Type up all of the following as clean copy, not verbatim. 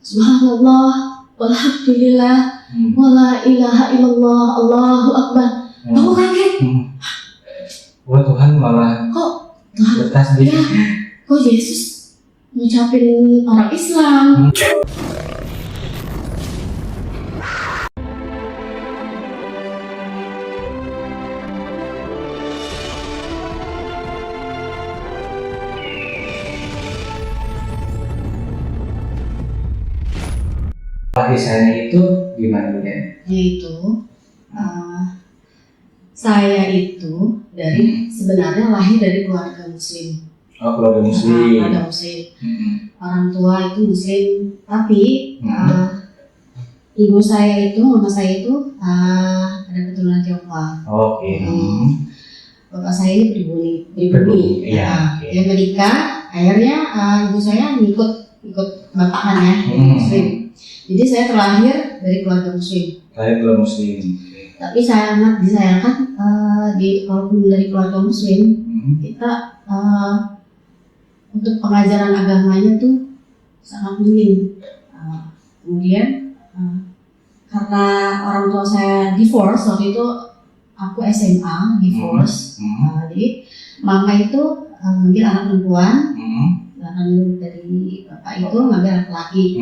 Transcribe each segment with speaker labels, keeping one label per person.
Speaker 1: subhanallah, walhamdulillah, wala ilaha illallah, Allahu akbar. Aku kaget.
Speaker 2: Wah, Tuhan malah
Speaker 1: Kok Tuhan
Speaker 2: bertasbih.
Speaker 1: ya, kok Yesus ngucapin orang Islam?
Speaker 2: Kisahnya itu gimana ya?
Speaker 1: Yaitu saya itu sebenarnya lahir dari keluarga muslim.
Speaker 2: Oh, keluarga muslim.
Speaker 1: Keluarga muslim. Orang tua itu muslim, tapi ibu saya itu, mama saya itu ada keturunan Tionghoa.
Speaker 2: Oke.
Speaker 1: Bapak saya ini pribumi.
Speaker 2: Iya.
Speaker 1: Dia menikah, akhirnya ibu saya ikut bapaknya muslim. Jadi saya terlahir dari keluarga muslim. Tapi saya amat disayangkan walaupun dari keluarga muslim, kita untuk pengajaran agamanya tuh sangat minim. Kemudian karena orang tua saya divorce waktu itu, aku SMA divorce. Jadi mama itu ngambil anak perempuan. Dari bapak itu ngambil anak laki.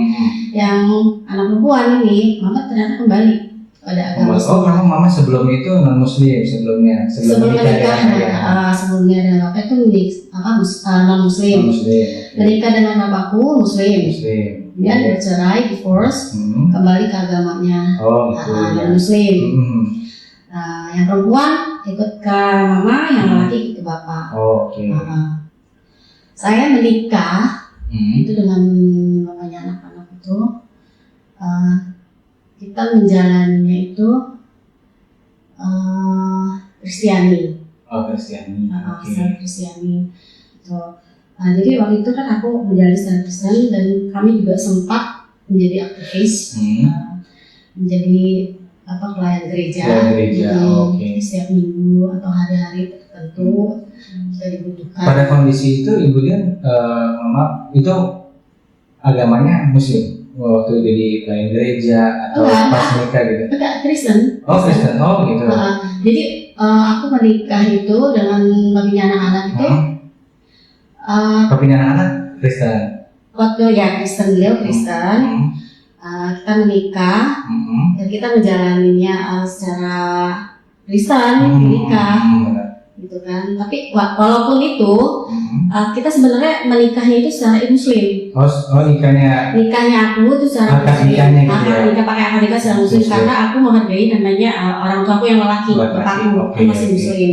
Speaker 1: Yang anak perempuan ini mama ternyata kembali pada agama Islam.
Speaker 2: Oh, memang mama sebelum itu non muslim sebelumnya.
Speaker 1: Sebelum sebelumnya dengan bapak itu non muslim. Menikah dengan bapakku muslim. Dia bercerai, divorce, kembali ke agamanya non muslim. Yang perempuan ikut ke mama, yang laki ikut ke bapak. Saya menikah itu dengan bapaknya anak-anak itu, kita menjalaninya itu Kristiani.
Speaker 2: Kristiani.
Speaker 1: Kristiani. Itu. Jadi waktu itu kan aku menjalani secara Kristen dan kami juga sempat menjadi aktivis, menjadi pelayan gereja. Setiap minggu atau hari-hari tertentu kita dibutuhkan.
Speaker 2: Pada kondisi itu ibu Dian, mama itu agamanya muslim waktu jadi pelayan gereja atau pas nikah gitu?
Speaker 1: Enggak, Kristen.
Speaker 2: Kristen, gitu.
Speaker 1: Jadi aku menikah itu dengan babinya anak-anak itu.
Speaker 2: Babinya anak-anak Kristen.
Speaker 1: Waktu Kristen, beliau Kristen. Kita menikah dan kita menjalaninya secara Kristen, menikah. Gitu kan, tapi walaupun itu kita sebenarnya menikahnya itu secara muslim. Nikahnya aku itu secara muslim. Nikah pakai akad nikah secara muslim karena aku menghargai namanya orang tua aku yang lelaki, bapakku masih muslim.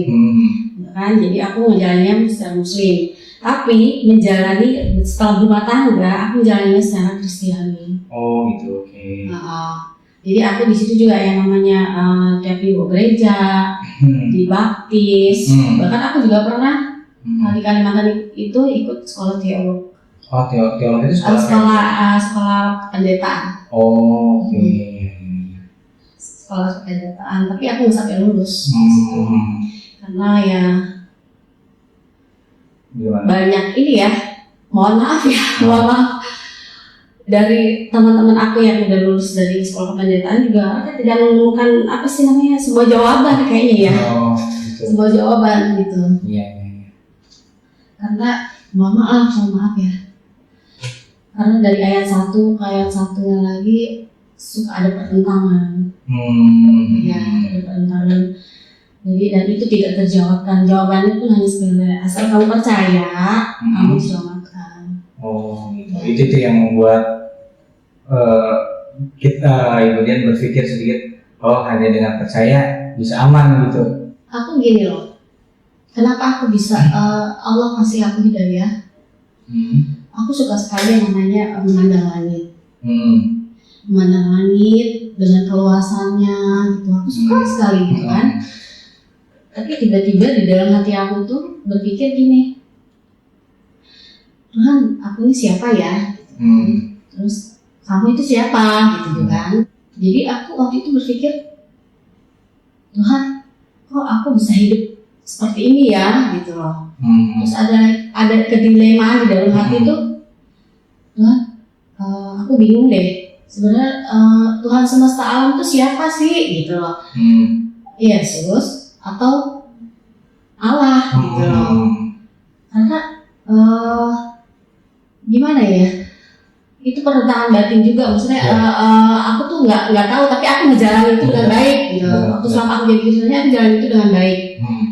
Speaker 1: Kan, jadi aku menjalannya secara muslim. Tapi menjalani setelah berumah tangga, aku menjalaninya secara Kristiani. Jadi aku di situ juga yang namanya tiap minggu gereja, dibaptis, bahkan aku juga pernah di Kalimantan itu ikut sekolah teolog.
Speaker 2: Teolog itu
Speaker 1: sekolah pendetaan. Sekolah pendetaan, tapi aku nggak sampai lulus di situ karena ya banyak ini ya, mohon maaf dari teman-teman aku yang udah lulus dari sekolah penderitaan juga mereka tidak menemukan sebuah jawaban kayaknya ya. Sebuah jawaban gitu. Karena mohon maaf ya. Karena dari ayat 1 ke ayat 1-nya lagi suka ada pertentangan. Ada pertentangan. Jadi dan itu tidak terjawabkan. Jawabannya pun hanya sepele. Asal kamu percaya, kamu diselamatkan.
Speaker 2: Itu yang membuat kita Ibu Dian berpikir sedikit, hanya dengan percaya bisa aman gitu.
Speaker 1: Aku gini loh, kenapa aku bisa Allah kasih aku hidayah? Aku suka sekali yang namanya memandang langit. Memandang langit dengan keluasannya gitu, aku suka sekali gitu kan. Tapi tiba-tiba di dalam hati aku tuh berpikir gini, Tuhan, aku ini siapa ya? Terus kamu itu siapa? Gitu kan. Jadi aku waktu itu berpikir, Tuhan, kok aku bisa hidup seperti ini ya? Gitu loh. Terus ada kedilemaan di dalam hati itu, Tuhan, aku bingung deh. Sebenarnya Tuhan semesta alam itu siapa sih gitu loh? Yesus atau Allah gitu loh? Karena gimana ya? Itu pertentangan batin juga. Maksudnya aku tuh nggak tahu, tapi aku ngejalanin itu dengan baik gitu. Waktu selama aku jadi Kristennya aku jalan itu dengan baik,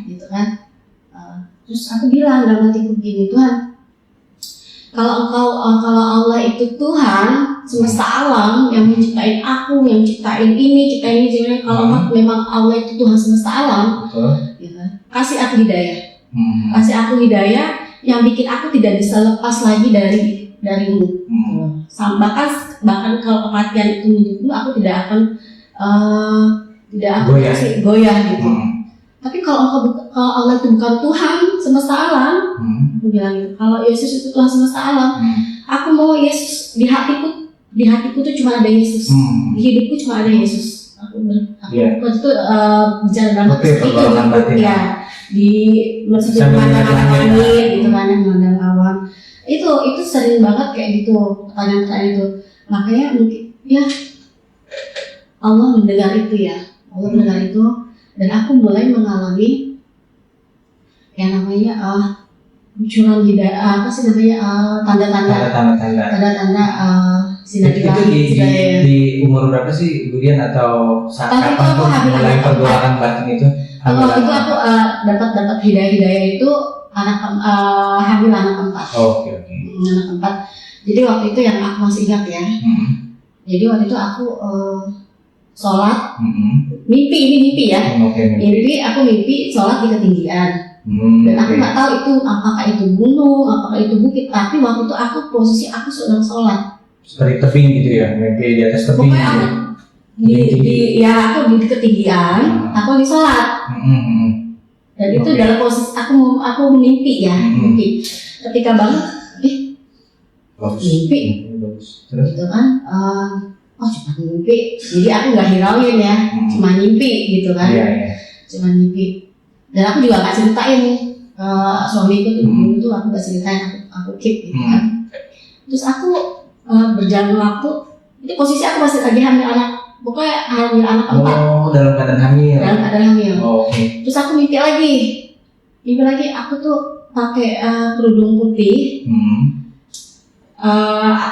Speaker 1: gitu kan. Terus aku bilang dalam hatiku begini, Tuhan, kalau Allah itu Tuhan semesta alam yang menciptain aku, yang ciptain ini, kalau memang Allah itu Tuhan semesta alam, gitu, kasih aku hidayah, kasih aku hidayah yang bikin aku tidak bisa lepas lagi darimu. Bahkan kalau kematian itu menjemput, aku tidak akan goyah gitu. Tapi kalau Allah itu bukan Tuhan semesta alam, aku bilang gitu. Kalau Yesus itu Tuhan semesta alam, aku mau Yesus di hatiku tuh cuma ada Yesus, di hidupku cuma ada Yesus. Aku waktu itu bicara banget itu ya di masjid pemandangan langit gitu kan, memandang awan. Itu sering banget kayak gitu pertanyaan-pertanyaan itu. Makanya mungkin ya Allah mendengar itu ya, Allah mendengar itu. Dan aku mulai mengalami yang namanya munculan hidayah, tanda-tanda sinar ilahi.
Speaker 2: Itu di umur berapa sih Ibu Dian, atau saat kapan tuh mulai pergolakan batin itu?
Speaker 1: Waktu itu aku dapat hidayah itu hamil anak keempat.
Speaker 2: Oke.
Speaker 1: Anak keempat. Jadi waktu itu yang aku masih ingat ya. Jadi waktu itu aku sholat, mimpi ya. Aku mimpi sholat di ketinggian. Dan aku nggak tahu itu apakah itu gunung, apakah itu bukit. Tapi waktu itu posisi aku sedang sholat. Seperti
Speaker 2: tebing gitu ya, mimpi di atas tebing.
Speaker 1: Pokoknya aku di ketinggian, aku di sholat. Dan itu dalam posisi aku mimpi ya, mimpi. Ketika bangun, mimpi, gitu kan. Cuma mimpi, jadi aku nggak hirauin ya, cuma mimpi gitu kan, cuma mimpi. Dan aku juga nggak ceritain suamiku tuh aku nggak ceritain, aku keep gitu kan. Terus aku berjalan waktu, itu posisi aku masih lagi hamil anak, pokoknya hamil anak keempat.
Speaker 2: Dalam keadaan hamil.
Speaker 1: Dalam keadaan hamil. Terus aku mimpi lagi, aku tuh pakai kerudung putih.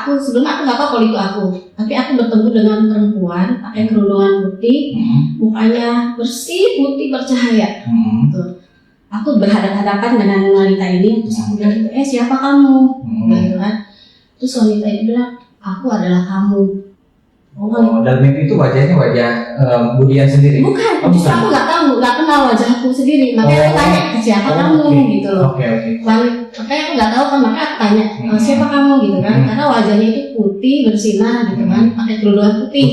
Speaker 1: Sebelumnya aku nggak tahu kalau itu aku, tapi aku bertemu dengan perempuan pakai kerudungan putih, mukanya bersih, putih, bercahaya. Gitu. Aku berhadapan-hadapan dengan wanita ini, terus aku bilang, siapa kamu? Gitu kan. Terus wanita ini bilang, aku adalah kamu.
Speaker 2: Dalam mimpi itu wajahnya wajah Bu Dian sendiri?
Speaker 1: Bukan, justru aku nggak kenal wajahku sendiri, makanya aku tanya siapa kamu gitu loh. Makanya aku nggak tahu kan, makanya aku tanya siapa kamu gitu kan, karena wajahnya itu putih bersinar gitu kan, pakai kerudungan putih.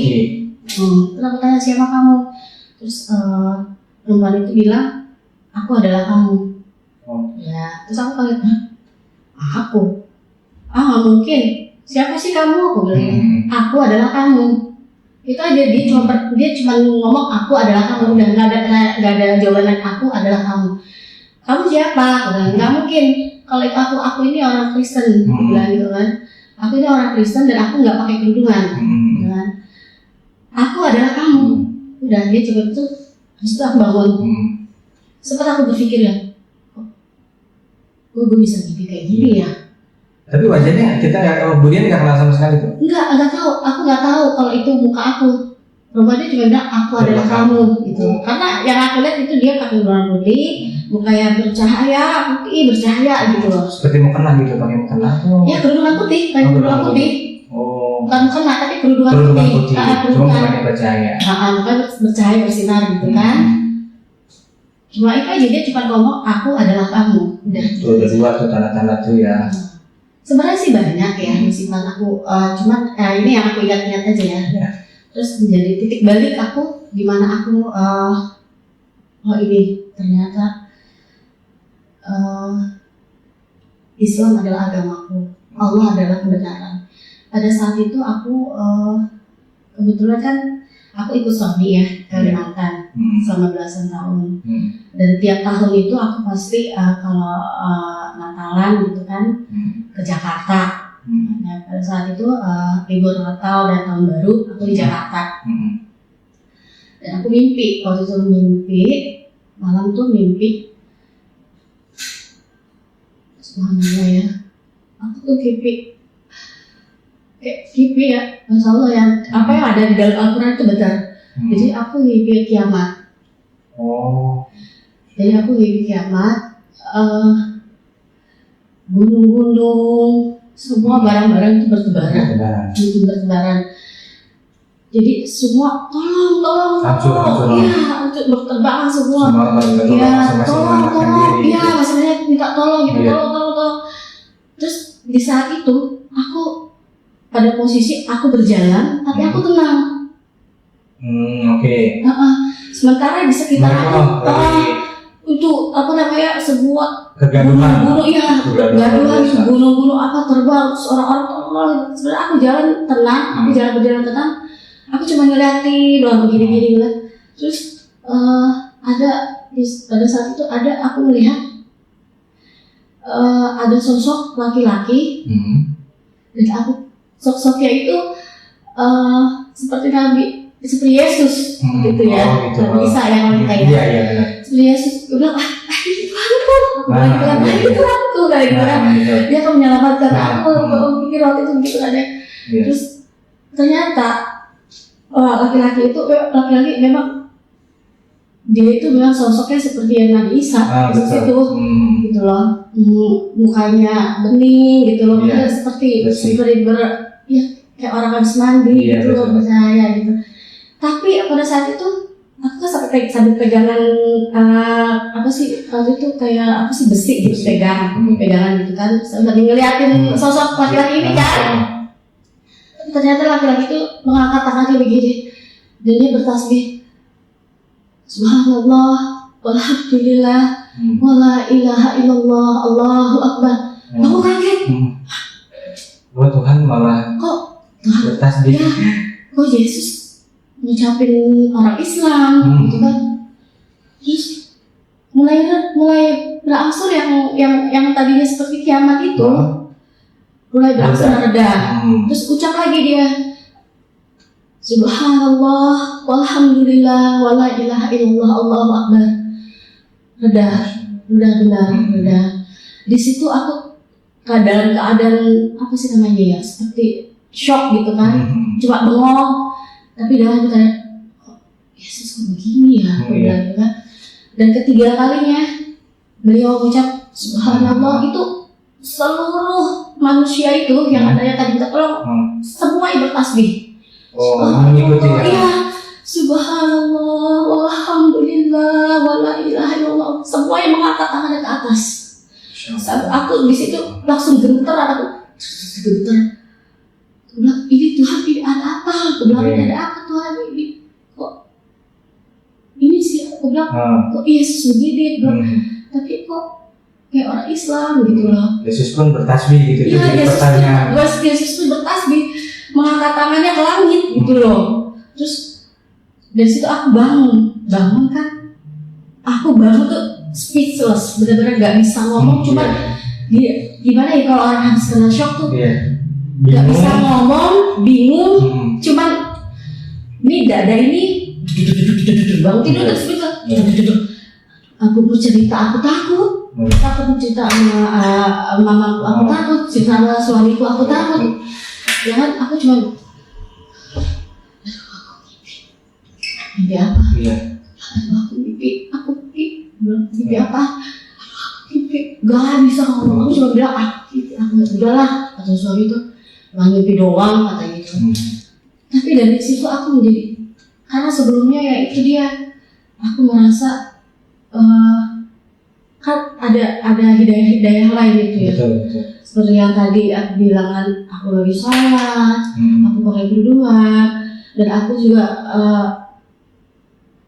Speaker 1: Terus aku tanya siapa kamu, terus perempuan itu bilang aku adalah kamu. Ya, terus aku kaget, aku? Nggak mungkin. Siapa sih kamu? Aku bilang, aku adalah kamu. Itu aja, dia cuma ngomong aku adalah kamu, udah nggak ada jawaban lain, aku adalah kamu. Kamu siapa? Aku bilang, nggak mungkin. Kalau itu aku ini orang Kristen, aku bilang gitu kan. Aku ini orang Kristen dan aku nggak pakai kerudungan, gitu kan. Aku adalah kamu. Udah, dia coba itu, habis itu aku bangun. Sempat aku berpikir ya, gue bisa mimpi kayak gini ya.
Speaker 2: Tapi wajahnya kita Bu Dian nggak kenal sama sekali tuh?
Speaker 1: Nggak tahu. Aku nggak tahu kalau itu muka aku. Rupanya cuma bilang aku adalah kamu gitu. Karena yang aku lihat itu dia pakai kerudungan putih, mukanya bercahaya, putih bercahaya gitu loh.
Speaker 2: Seperti mukena gitu, pakai mukena tuh?
Speaker 1: Ya kerudungan putih, pakai kerudungan putih. Bukan mukena tapi kerudungan putih.
Speaker 2: Cuma mukanya bercahaya.
Speaker 1: Mukanya bercahaya bersinar gitu kan. Cuma itu aja, dia cuma ngomong aku adalah kamu. Udah.
Speaker 2: Tuh udah dua tuh tanda-tanda tuh ya.
Speaker 1: Sebenarnya sih banyak ya sifat aku, cuman ini yang aku ingat-ingat aja ya. Terus menjadi titik balik aku, di mana aku ini ternyata Islam adalah agamaku, Allah adalah kebenaran. Pada saat itu aku kebetulan kan aku ikut suami ya ke Kalimantan selama belasan tahun. Dan tiap tahun itu aku pasti kalau Natalan gitu kan ke Jakarta Nah, pada saat itu libur Natal dan Tahun Baru aku di Jakarta. Dan aku mimpi, waktu itu malam tuh mimpi. Subhanallah ya, aku tuh mimpi ya, Masya Allah yang apa yang ada di dalam Al-Quran itu benar. Jadi aku mimpi kiamat. Jadi aku mimpi kiamat, gunung-gunung, semua barang-barang itu bertebaran. Jadi semua tolong, ya untuk berterbangan semua. Ya tolong, ya maksudnya minta tolong gitu, tolong. Terus di saat itu aku pada posisi aku berjalan, tapi aku tenang. Sementara di sekitar aku untuk sebuah kegaduhan, gunung-gunung terbang, orang-orang tolong. Sebenarnya aku berjalan tenang. Aku cuma ngeliatin doang begini. Terus pada saat itu aku melihat ada sosok laki-laki, dan sosoknya itu seperti Yesus gitu ya, bisa yang wanita ya. Seperti Yesus, gue bilang itu aku kayak gitu kan. Dia akan menyelamatkan aku. Aku pikir waktu itu begitu kan ya. Terus ternyata laki-laki memang dia itu memang sosoknya seperti yang Nabi Isa itu gitu loh, mukanya bening gitu loh, seperti kayak orang habis mandi gitu loh, percaya gitu. Tapi pada saat itu aku kan sambil pegangan waktu itu kayak besi gitu, pegangan gitu kan, sambil ngeliatin sosok laki-laki ini kan. Ternyata laki-laki itu mengangkat tangannya begini dan dia bertasbih, Subhanallah, walhamdulillah, wala ilaha illallah, Allahu Akbar. Aku kaget.
Speaker 2: Tuhan malah bertasbih.
Speaker 1: Kok Yesus ngucapin orang Islam gitu kan? Terus mulai berangsur yang tadinya seperti kiamat itu mulai berangsur reda. Terus ucap lagi dia, Subhanallah, walhamdulillah, wala ilaha illallah, Allahu Akbar. Reda. Di situ aku dalam keadaan seperti shock gitu kan, cuma bengong. Tapi dalam kayak Yesus kok begini ya, gitu kan. Dan ketiga kalinya beliau mengucap Subhanallah, itu seluruh manusia itu yang adanya tadi minta tolong, semua bertasbih.
Speaker 2: Mengikuti
Speaker 1: ya. Subhanallah, walhamdulillah, wala ilaha illallah. Semua yang mengangkat tangannya ke atas. Aku di situ langsung gemeter. Aku bilang, ini Tuhan, ini ada apa? Aku bilang, ini ada apa Tuhan? Ini sih, aku bilang, kok Yesus begini? Tapi kok kayak orang Islam gitu loh.
Speaker 2: Yesus pun bertasbih gitu.
Speaker 1: Iya, Yesus pun bertasbih, mengangkat tangannya ke langit gitu loh. Terus dari situ aku bangun kan. Aku bangun tuh speechless, benar-benar nggak bisa ngomong. Cuma gimana ya kalau orang habis kena shock tuh, nggak bisa ngomong, bingung. Cuman ini dada ini bangun tidur terus aku mau cerita, aku takut. Aku cerita sama mamaku, aku takut. Cerita sama suamiku, aku takut. Ya kan, aku cuma mimpi apa? Aku mimpi apa? Mimpi gak bisa ngomong. Aku cuma bilang, aku udahlah, kata suami itu mimpi doang, kata gitu. Tapi dari situ aku menjadi, karena sebelumnya ya itu dia, aku merasa kan ada hidayah lain gitu ya.
Speaker 2: Betul.
Speaker 1: Seperti yang tadi aku bilang kan, aku lagi sholat, aku pakai kerudungan, dan aku juga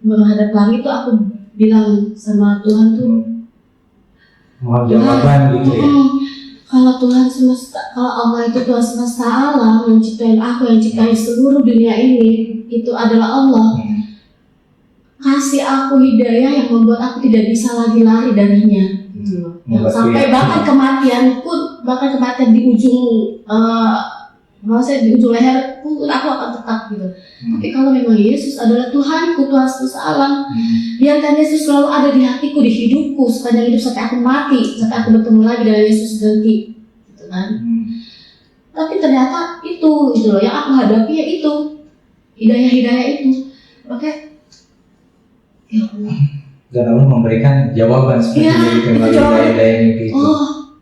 Speaker 1: menghadap langit tuh aku bilang sama Tuhan tuh,
Speaker 2: mohon jawaban gitu ya.
Speaker 1: Kalau Tuhan semesta, kalau Allah itu Tuhan semesta alam yang ciptain aku, yang ciptain seluruh dunia ini, itu adalah Allah. Kasih aku hidayah yang membuat aku tidak bisa lagi lari darinya. Yang sampai bahkan kematian pun bahkan kematian di ujung maksudnya di ujung leher pun aku akan tetap gitu. Tapi kalau memang Yesus adalah Tuhanku, Tuhan semesta alam, biarkan Yesus selalu ada di hatiku, di hidupku sepanjang hidup sampai aku mati, sampai aku bertemu lagi dengan Yesus nanti, gitu kan. Tapi ternyata itu gitu loh yang aku hadapi, ya itu hidayah itu. Oke, ya Allah.
Speaker 2: Dan Allah memberikan jawaban seperti itu melalui hidayah mimpi itu.
Speaker 1: Oh,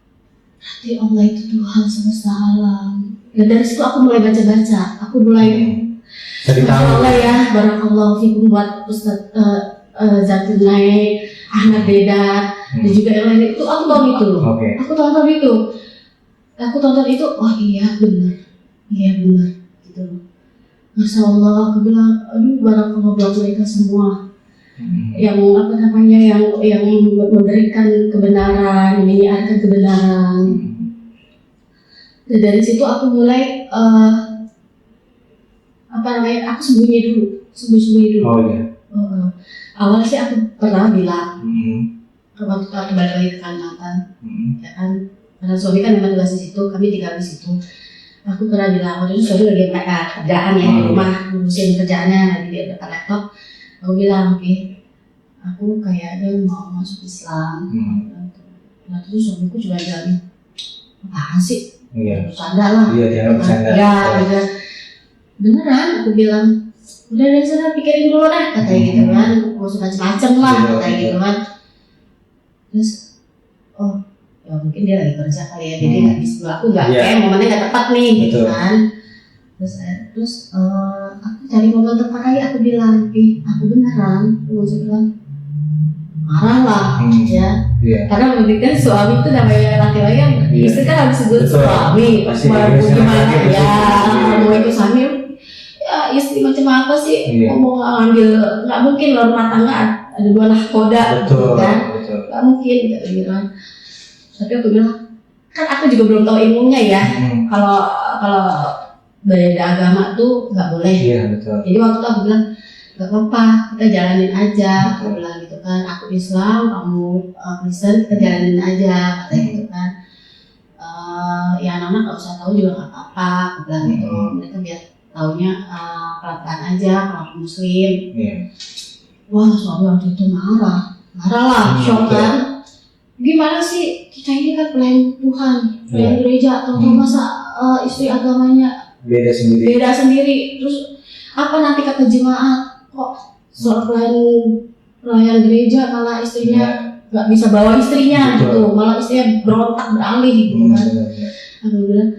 Speaker 1: berarti Allah itu Tuhan semesta alam. Dan dari situ aku mulai baca-baca, aku mulai Masya Allah ya, barakallahu fikum buat Ustaz Zatunai, Ahmad Dedat, dan juga yang lain itu aku tonton itu loh. Aku tonton itu, oh iya benar gitu loh. Masya Allah, aku bilang, aduh barakallahu buat mereka semua yang yang memberikan kebenaran, menyiarkan kebenaran. Dan dari situ aku mulai aku sembunyi dulu.
Speaker 2: Oh iya.
Speaker 1: Awalnya sih aku pernah bilang waktu aku balik lagi ke Kalimantan, ya kan, karena suami kan memang tinggal di situ, kami tinggal di situ. Aku pernah bilang waktu itu suami lagi kerjaan ya di rumah, ngurusin kerjaannya lagi di depan laptop. Aku bilang, aku kayaknya mau masuk Islam. Nah terus suamiku juga bilang, apaan sih?
Speaker 2: Iya.
Speaker 1: Bercanda lah.
Speaker 2: Iya, dia bercanda.
Speaker 1: Ya, bener. Beneran, aku bilang, udah dari sana pikirin dulu deh, katanya gitu kan, mau macam-macam lah, katanya gitu kan. Terus, oh, ya mungkin dia lagi kerja kali ya, jadi nggak bisa, aku nggak kayak momennya nggak tepat nih, gitu kan. Terus aku cari momen tepat lagi, aku bilang, aku beneran, aku bilang, marah lah, ya. Karena memberikan suami itu namanya laki-laki yang istri kan harus sebut suami, mau gimana ya, mau itu suami, ya istri macam apa sih, mau ngambil, nggak mungkin loh rumah tangga ada dua nahkoda, gitu kan, nggak mungkin gitu kan. Tapi aku bilang, kan aku juga belum tahu ilmunya ya, kalau beda agama tuh nggak boleh. Jadi waktu itu aku bilang, gak apa-apa, kita jalanin aja, aku bilang gitu kan. Aku Islam, kamu Kristen, kita jalanin aja, katanya gitu kan. Ya anak-anak gak usah tahu juga gak apa-apa, aku bilang gitu. Mereka biar taunya pelan-pelan aja kalau aku Muslim. Wah, suami waktu itu marah lah, shock kan. Gimana sih, kita ini kan pelayan Tuhan, pelayan gereja, tahu-tahu masa istri agamanya beda sendiri. Terus apa nanti kata jemaat? Kok soal pelayan gereja malah istrinya nggak bisa bawa istrinya gitu, malah istrinya berontak beralih gitu kan. Aku bilang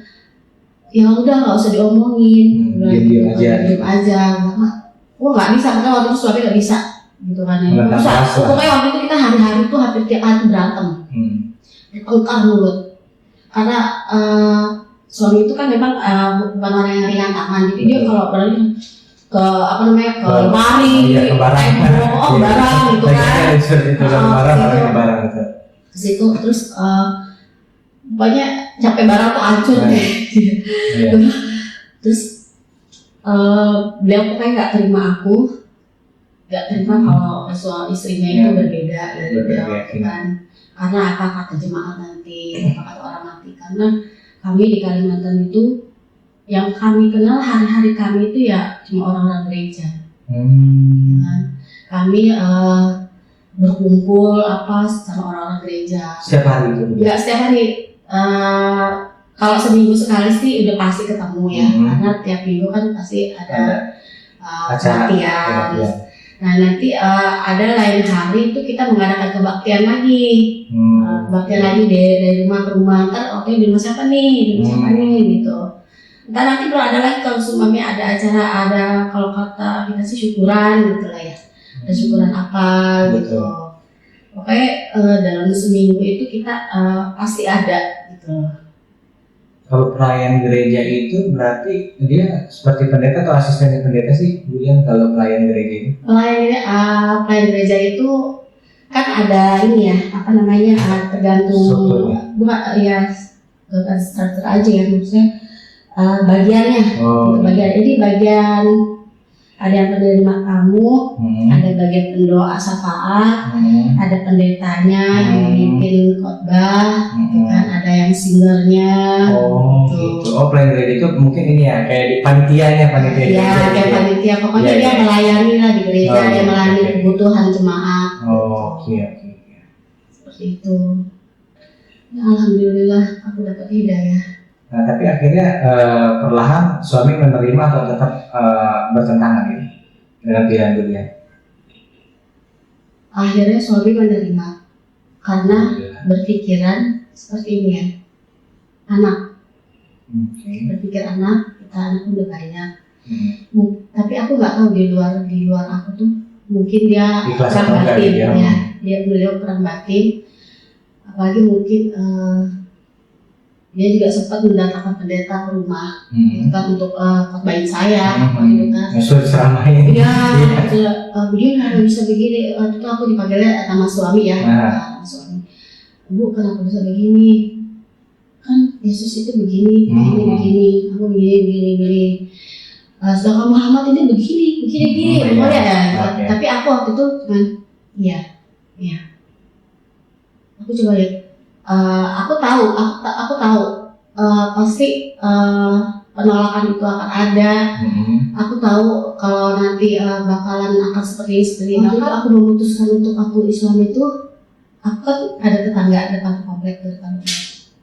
Speaker 1: ya udah nggak usah diomongin, diam aja. Wah nggak bisa, karena waktu itu suami nggak bisa gitu kan. Pokoknya waktu itu kita hari-hari tuh hampir tiap hari berantem, bertengkar mulut. Karena suami itu kan memang bukan orang yang ringan tangan, jadi dia kalau berani ke ke lemari,
Speaker 2: ke barang
Speaker 1: gitu kan,
Speaker 2: barang gitu.
Speaker 1: Ke situ terus pokoknya capek barang tuh hancur deh. Terus beliau pokoknya nggak terima kalau suami istrinya itu berbeda dari beliau kan. Karena apa kata jemaat nanti, apa kata orang nanti, karena kami di Kalimantan itu yang kami kenal hari-hari kami itu ya cuma orang-orang gereja. Kami berkumpul sama orang-orang gereja.
Speaker 2: Setiap hari itu?
Speaker 1: Enggak setiap hari. Kalau seminggu sekali sih udah pasti ketemu ya, karena tiap minggu kan pasti ada latihan. Nah nanti ada lain hari itu kita mengadakan kebaktian lagi, kebaktian lagi dari rumah ke rumah. Ntar oke di rumah siapa nih, gitu. Ntar nanti kalau ada lagi, kalau seumpamanya ada acara, ada kalau kata kita sih syukuran gitu lah ya, ada syukuran apa gitu. Pokoknya dalam seminggu itu kita pasti ada gitu.
Speaker 2: Kalau pelayan gereja itu berarti dia seperti pendeta atau asisten pendeta sih, Budian, kalau pelayan gereja itu?
Speaker 1: Pelayan gereja itu kan ada ini ya, tergantung, bukan ya, bukan struktur aja ya, maksudnya bagiannya. Jadi bagian Ada yang penerima tamu, ada bagian pendoa syafaat, ada pendetanya yang memimpin khotbah, gitu kan, ada yang singernya.
Speaker 2: Oh gitu. Oh, Pelayan Gereja itu mungkin ini ya kayak di panitianya, panitia.
Speaker 1: Ya, kayak panitia. Pokoknya dia melayani lah di gereja, dia melayani kebutuhan jemaat.
Speaker 2: Oke.
Speaker 1: Seperti itu. Ya, alhamdulillah aku dapat hidayah.
Speaker 2: Nah, tapi akhirnya perlahan suami menerima atau tetap bertentangan gitu dengan pilihan beliau?
Speaker 1: Akhirnya suami menerima karena berpikiran seperti ini ya, anak. Berpikir anak, kita anak udah banyak. Tapi aku nggak tahu di luar aku tuh mungkin dia perang batin ya. Beliau perang batin. Apalagi mungkin dia juga sempat mendatangkan pendeta ke rumah, gitu kan, untuk khotbahin saya, gitu kan.
Speaker 2: Sudah ceramahin.
Speaker 1: Iya, begini nggak bisa begini. Waktu itu aku dipanggilnya sama suami ya, sama suami. Bu, kenapa bisa begini? Kan Yesus itu begini. Aku begini. Sedangkan Muhammad ini begini. Pokoknya ya. Tapi aku waktu itu cuman, iya. Aku coba lihat. Aku tahu pasti penolakan itu akan ada. Aku tahu kalau nanti bakalan akan seperti ini. Maka aku memutuskan untuk aku Islam itu. Aku kan ada tetangga depan komplek depan.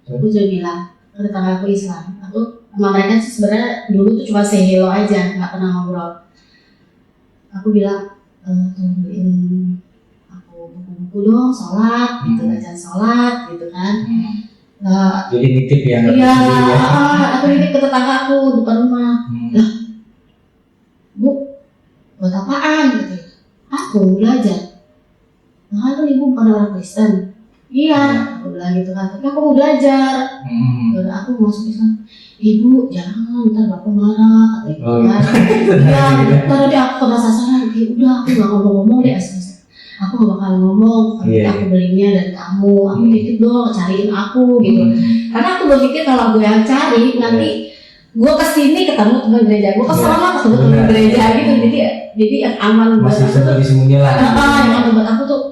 Speaker 1: Aku juga bilang ke tetangga aku Islam. Aku sama mereka sebenarnya dulu tuh cuma say hello aja, nggak pernah ngobrol. Aku bilang tolong beliin buku-buku dong, sholat, gitu, bacaan sholat, gitu kan.
Speaker 2: Jadi nitip ya?
Speaker 1: Iya, aku nitip ke tetangga aku depan rumah. Lah, Bu, buat apaan gitu? Aku belajar. Nah, kan ibu bukan orang Kristen. Iya, aku bilang gitu kan. Tapi aku mau belajar. Udah aku masuk Islam. Ibu, jangan, ntar bapak marah, katanya. Iya, ntar nanti aku kena sasaran. Udah, aku gak ngomong-ngomong deh. Aku gak bakal ngomong, aku belinya dari kamu, aku titip dong, cariin aku gitu. Karena aku berpikir kalau gue yang cari, nanti gue kesini ketemu teman gereja, gue kesana ketemu teman gereja gitu. Jadi yang aman buat aku tuh, yang aman buat aku tuh,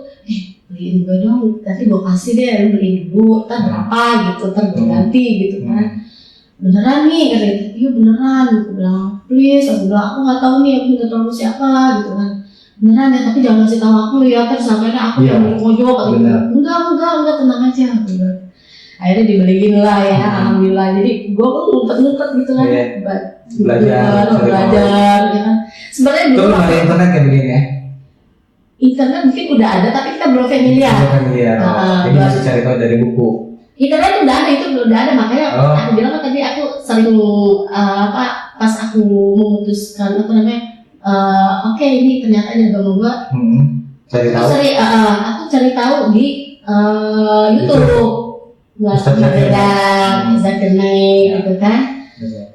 Speaker 1: beliin gue dong, nanti gue kasih deh, lu beliin dulu, ntar berapa gitu, ntar gue ganti gitu kan. Beneran nih, katanya, iya beneran. Aku bilang, please, aku gak tahu nih, aku minta tolong siapa gitu kan. Beneran ya, tapi jangan kasih tahu aku ya, kan sampai aku yang pojok. Enggak, tenang aja. Akhirnya dibeliin lah ya, alhamdulillah. Jadi gue pun ngumpet-ngumpet gitu kan, belajar, ya kan. Sebenarnya dulu
Speaker 2: itu ada internet ya begini ya?
Speaker 1: Internet mungkin udah ada, tapi kita belum familiar.
Speaker 2: Jadi masih cari tahu dari buku.
Speaker 1: Internet udah ada, itu udah ada, makanya aku bilang kan tadi aku sering pas aku memutuskan oke, ini ternyata ini agama gua.
Speaker 2: Cari tahu.
Speaker 1: Aku cari tahu di YouTube. Zakir gitu kan.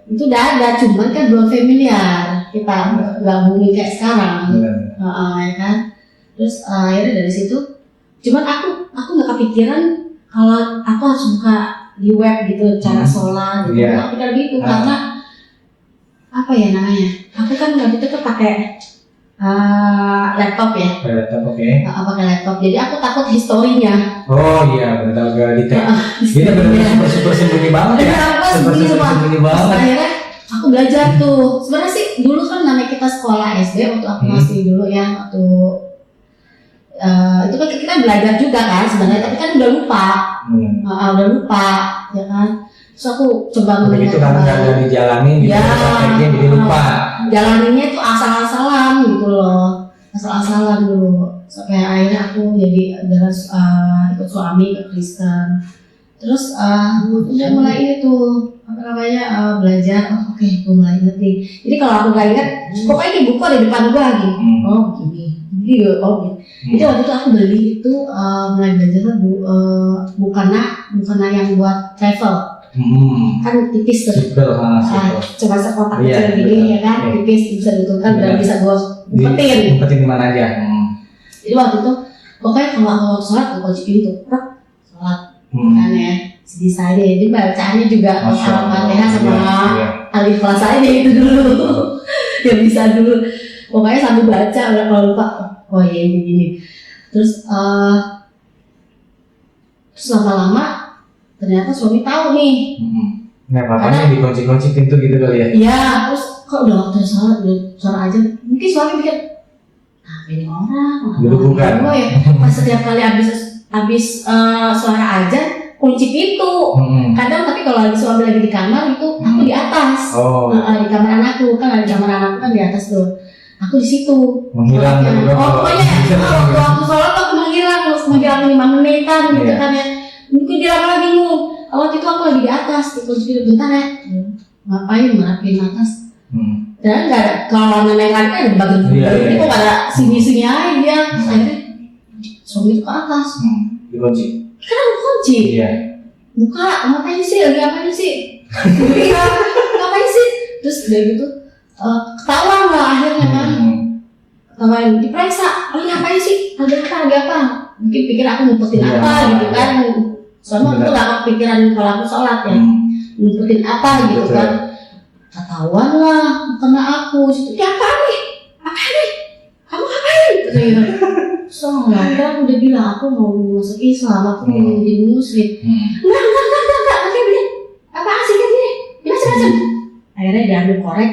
Speaker 1: Itu udah ada, cuman kan belum familiar. Kita gabungin kayak sekarang. Ya kan. Terus akhirnya dari situ, cuman aku nggak kepikiran kalau aku harus buka di web gitu cara sholat gitu. Aku pikir gitu karena apa ya namanya? Aku kan waktu itu pakai laptop ya. Pakai laptop. Jadi aku takut historinya.
Speaker 2: Oh iya, benar agak detail. Ini benar super sembunyi banget ya. Sembunyi banget.
Speaker 1: Akhirnya aku belajar tuh. Sebenarnya sih dulu kan namanya kita sekolah SD waktu aku masih dulu ya, waktu itu kan kita belajar juga kan sebenarnya, tapi kan udah lupa, ya kan. Terus aku coba
Speaker 2: begitu kan nggak dijalani, prakteknya jadi lupa.
Speaker 1: Jalaninnya tuh asal-asalan gitu loh, asal-asalan dulu. Sampai akhirnya aku jadi ikut suami ke Kristen. Terus udah mulai ini tuh belajar. Oke, gue mulai inget nih. Jadi kalau aku nggak inget, pokoknya di buku ada di depan gue lagi. Oh begini. Gitu. Jadi waktu itu aku beli itu mulai belajar bukannya yang buat travel. Kan tipis tuh, coba sekotak kecil gini ya kan, tipis bisa ditutupkan dan bisa gue umpetin
Speaker 2: di mana aja.
Speaker 1: Jadi waktu itu pokoknya kalau aku sholat aku kunci pintu, sholat kan ya, sedih saja. Jadi bacaannya juga Al-Fatihah sama Al-Ikhlas aja itu dulu, yang bisa dulu. Pokoknya sambil baca, kalau lupa, oh iya ini gini. Terus lama-lama ternyata suami tahu nih.
Speaker 2: Nah, papanya dikunci-kunci pintu gitu kali ya?
Speaker 1: Iya, terus kok udah waktu sholat, udah sholat aja. Mungkin suami pikir, ini orang,
Speaker 2: bukan.
Speaker 1: Ya. Pas setiap kali habis suara ajan, kunci pintu. Kadang tapi kalau lagi suami lagi di kamar itu, aku di atas. Di kamar anakku, kan ada kamar anakku kan di atas tuh. Aku di situ.
Speaker 2: Menghilang.
Speaker 1: Pokoknya waktu sholat aku menghilang 5 menitan gitu kan ya. Mungkin dia lagi bingung. Waktu itu aku lagi di atas, di kunci pintu bentar ya. Ngapain merapiin atas? Dan nggak ada, kalau namanya lagi kan ada bagian ini kok nggak ada sini aja. Akhirnya suami itu ke atas.
Speaker 2: Dikunci.
Speaker 1: Kan kunci.
Speaker 2: Iya.
Speaker 1: Buka, ngapain sih? Lagi ngapain sih? Iya, ngapain sih? Terus udah gitu ketahuan lah akhirnya kan. Ketahuan diperiksa. Ngapain sih? Ada apa? Mungkin pikir aku ngumpetin apa gitu kan. Soalnya aku nggak kepikiran kalau aku sholat ya. Ngumpetin apa gitu kan. Ketahuan lah kena aku. Siapa nih? Kamu ngapain? Gitu. Soalnya kan aku udah bilang aku mau masuk Islam, aku mau jadi muslim. Enggak, begini. Apaan sih kan ini? Macam-macam. Akhirnya diambil korek,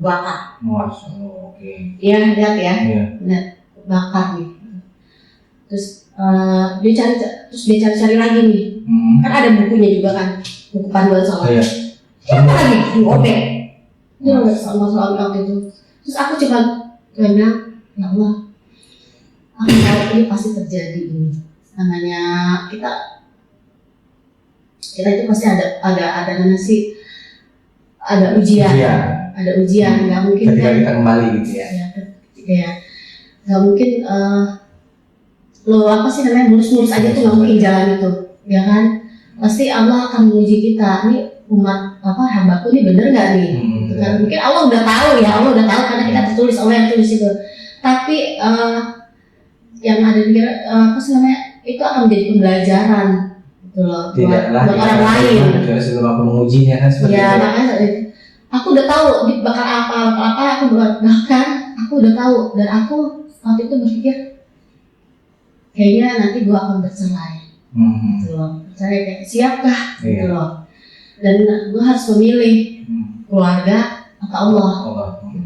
Speaker 1: bakar.
Speaker 2: Oke.
Speaker 1: Iya, lihat ya.
Speaker 2: Iya.
Speaker 1: Lihat, bakar nih. Terus dia cari lagi nih. Kan ada bukunya juga kan, buku panduan sholat.
Speaker 2: Iya.
Speaker 1: Apa lagi? Diobek. Dia udah sama waktu itu. Terus aku cuma bilang, ya Allah, aku tahu ini pasti terjadi ini. Namanya kita itu pasti ada namanya sih, ada ujian. Ada ujian, nggak mungkin
Speaker 2: ketika
Speaker 1: kan
Speaker 2: kita kembali gitu ya.
Speaker 1: Ya nggak mungkin lo apa sih namanya mulus-mulus aja tuh nggak mungkin jalan itu, ya kan? Pasti Allah akan menguji kita. Ini umat hambaku ini bener nggak nih? Gitu kan? Mungkin Allah udah tahu ya, karena kita tertulis, Allah yang tulis itu. Tapi yang ada di apa sih namanya itu akan menjadi pembelajaran gitu loh buat orang lain.
Speaker 2: Sebelum aku mengujinya kan seperti itu.
Speaker 1: Ya makanya aku udah tahu bakal apa bahkan aku udah tahu dan aku waktu itu berpikir kayaknya nanti gua akan bercerai gitu loh. Bercerai kayak siapkah gitu loh. Dan gua harus memilih keluarga atau Allah.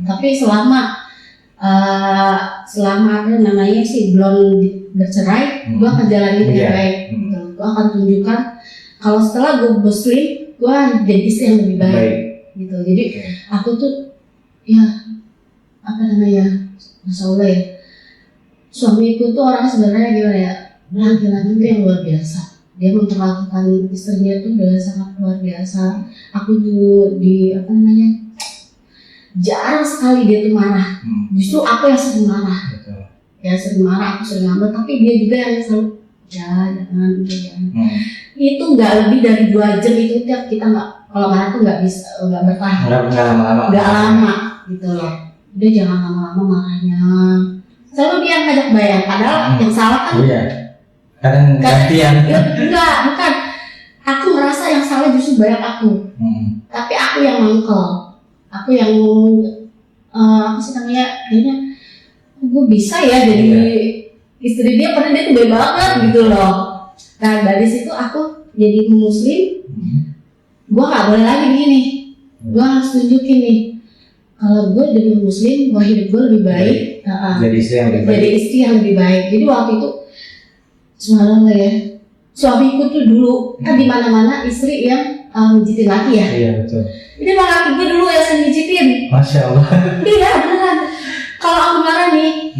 Speaker 1: Tapi selama apa namanya sih belum bercerai, gue akan jalanin dengan baik. Gitu. Gue akan tunjukkan kalau setelah gue muslim, gue jadi istri yang lebih baik. Gitu. Jadi aku tuh ya apa namanya, Masya Allah ya, suamiku tuh orang sebenarnya gimana ya, laki-laki yang luar biasa. Dia memperlakukan istrinya tuh dengan sangat luar biasa. Aku tuh di apa namanya, jarang sekali dia tuh marah. Justru aku yang sering marah. Ya sering marah, aku sering ngambek, tapi dia juga yang selalu jangan. Itu nggak lebih dari 2 jam itu tiap kita nggak, kalau marah tuh nggak bertahan. Nggak lama gitu loh. Dia jangan lama-lama marahnya. Selalu dia ngajak bayar, padahal yang salah kan.
Speaker 2: Iya. Kadang gantian.
Speaker 1: Enggak, bukan. Aku merasa yang salah justru bayar aku. Tapi aku yang mangkel. Aku yang apa sih namanya, kayaknya gue bisa ya jadi istri dia, karena dia tuh baik banget gitu loh. Nah dari situ aku jadi muslim. Gue nggak boleh lagi begini. Gue harus tunjukin nih kalau gue jadi muslim, gue hidup gue lebih baik.
Speaker 2: Jadi istri yang lebih baik.
Speaker 1: Jadi waktu itu subhanallah ya, suamiku tuh dulu kan di mana-mana istri yang mijitin laki ya.
Speaker 2: Iya betul.
Speaker 1: Ini malah laki gue dulu yang sering mijitin.
Speaker 2: Masya Allah.
Speaker 1: Iya beneran. Kalau aku marah nih,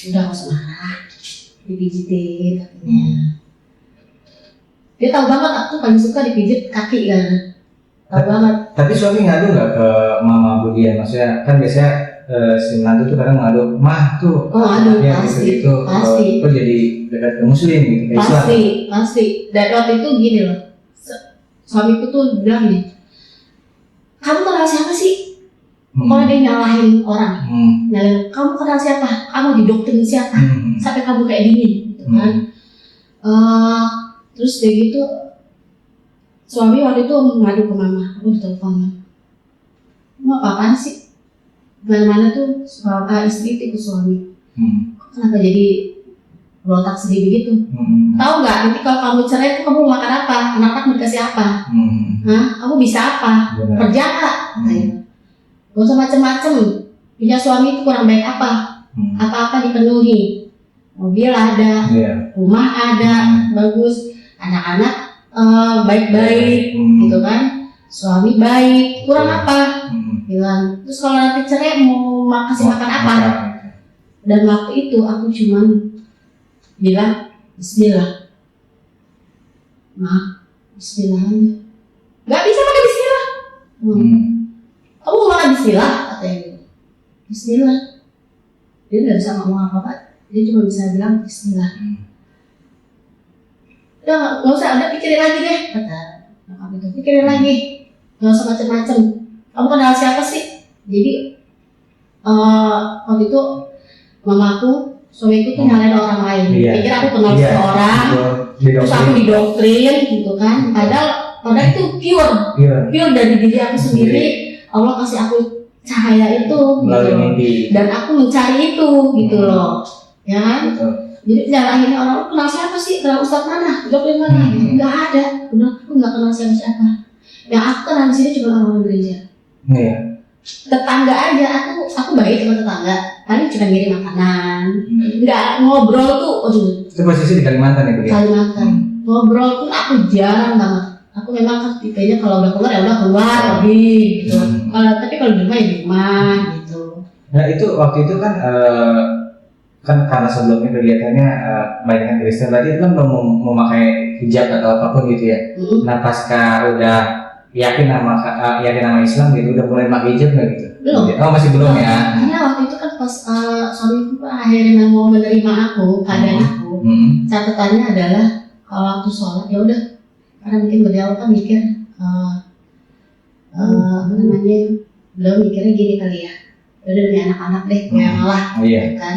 Speaker 1: udah gak usah marah, dipijitin kakinya. Dia tahu banget aku paling suka dipijit kaki kan. Tahu banget.
Speaker 2: Tapi suami ngadu nggak ke Mama Budian? Maksudnya kan biasanya si menantu tuh kadang ngadu, mah tuh.
Speaker 1: Aduh pasti.
Speaker 2: Kok jadi dekat ke Muslim gitu, ke Islam?
Speaker 1: Pasti. Dan waktu itu gini loh, suamiku tuh bilang nih, kamu kenal siapa sih? Kalau dia nyalahin orang, nyalahin, kamu kenal siapa? Kamu didoktrin siapa? Sampai kamu kayak gini, gitu kan? Terus dia gitu, suami waktu itu ngadu ke mama, aku ditelepon, mau apaan sih? mana-mana tuh istri itu ikut suami. Kok kenapa jadi berontak sedih begitu? Tahu nggak nanti kalau kamu cerai tuh kamu makan apa? Anak-anak mau dikasih apa? Hah? Kamu bisa apa? Kerja nggak? Gak usah macem-macem. Punya suami itu kurang baik apa? Apa-apa dipenuhi. Mobil ada, rumah ada, bagus. Anak-anak baik-baik, gitu kan? Suami baik, kurang apa? Bilang. Terus kalau nanti cerai mau kasih makan apa? Dan waktu itu aku cuman bilang Bismillah. Bismillah aja. Gak bisa pakai Bismillah. Kamu mau makan Bismillah? Katanya gitu. Bismillah. Dia gak bisa ngomong apa-apa. Dia cuma bisa bilang Bismillah. Udah gak usah, udah pikirin lagi deh. Kata kakak itu, pikirin lagi. Gak usah macem-macem. Kamu kenal siapa sih? Jadi waktu itu mamaku, suamiku tuh nyalain orang lain. Pikir aku kenal seseorang, terus aku didoktrin gitu kan. Padahal itu pure dari diri aku sendiri. Allah kasih aku cahaya itu, gitu. Dan aku mencari itu, gitu loh, ya kan? Jadi nyalahin orang, kenal siapa sih? Kenal ustadz mana? Doktrin mana? Nggak ada. Aku nggak kenal siapa-siapa. Yang aku kenal di sini cuma orang gereja. Tetangga aja, aku baik sama tetangga. Paling cuma ngirim makanan, nggak ngobrol tuh.
Speaker 2: Itu posisi di Kalimantan ya, Bu?
Speaker 1: Kalimantan. Ngobrol pun aku jarang banget. Aku memang kan tipenya kalau udah keluar ya udah keluar pergi gitu. Tapi kalau di rumah ya di rumah gitu.
Speaker 2: Nah itu waktu itu kan karena sebelumnya kegiatannya banyak Kristen, tadi itu kan belum memakai hijab atau apapun gitu ya. Nah pasca udah yakin nama Islam gitu, udah mulai pakai hijab nggak gitu?
Speaker 1: Belum.
Speaker 2: Oh masih belum ya?
Speaker 1: Karena waktu itu kan pas suamiku akhirnya mau menerima aku, keadaan aku, catatannya adalah kalau waktu sholat ya udah, karena mungkin beliau kan mikir beliau mikirnya gini kali ya, udah demi anak-anak deh, yang ngalah, kan?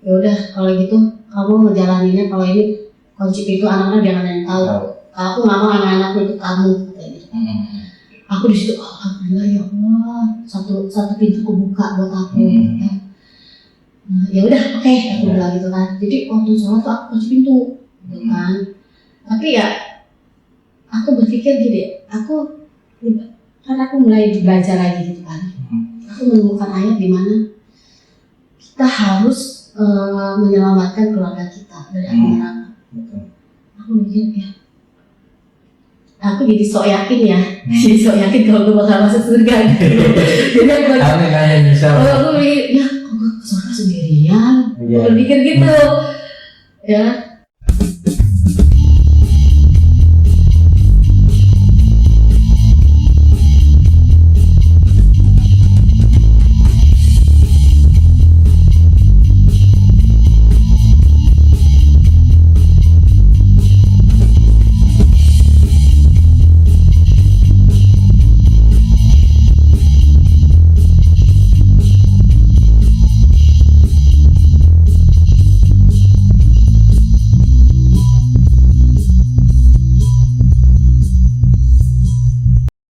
Speaker 1: Ya udah kalau gitu kamu ngejalaninnya, kalau ini konsep itu anak-anak jangan ada yang tahu. Aku nggak mau anak-anakku ikut kamu, kayak gitu. Aku di situ, alhamdulillah ya Allah, satu pintu kebuka buat aku. Ya udah, oke, aku bilang gitu kan. Jadi waktu sholat tuh aku kunci pintu, gitu kan. Tapi ya, aku berpikir gini, kan aku mulai belajar lagi gitu kan. Aku menemukan ayat di mana kita harus menyelamatkan keluarga kita dari api neraka. Aku mikir ya. Aku jadi sok yakin ya, jadi sok yakin kalau gue bakal masuk surga gitu. Jadi aku mikir, ya kok gue ke surga sendirian, gue berpikir gitu, ya.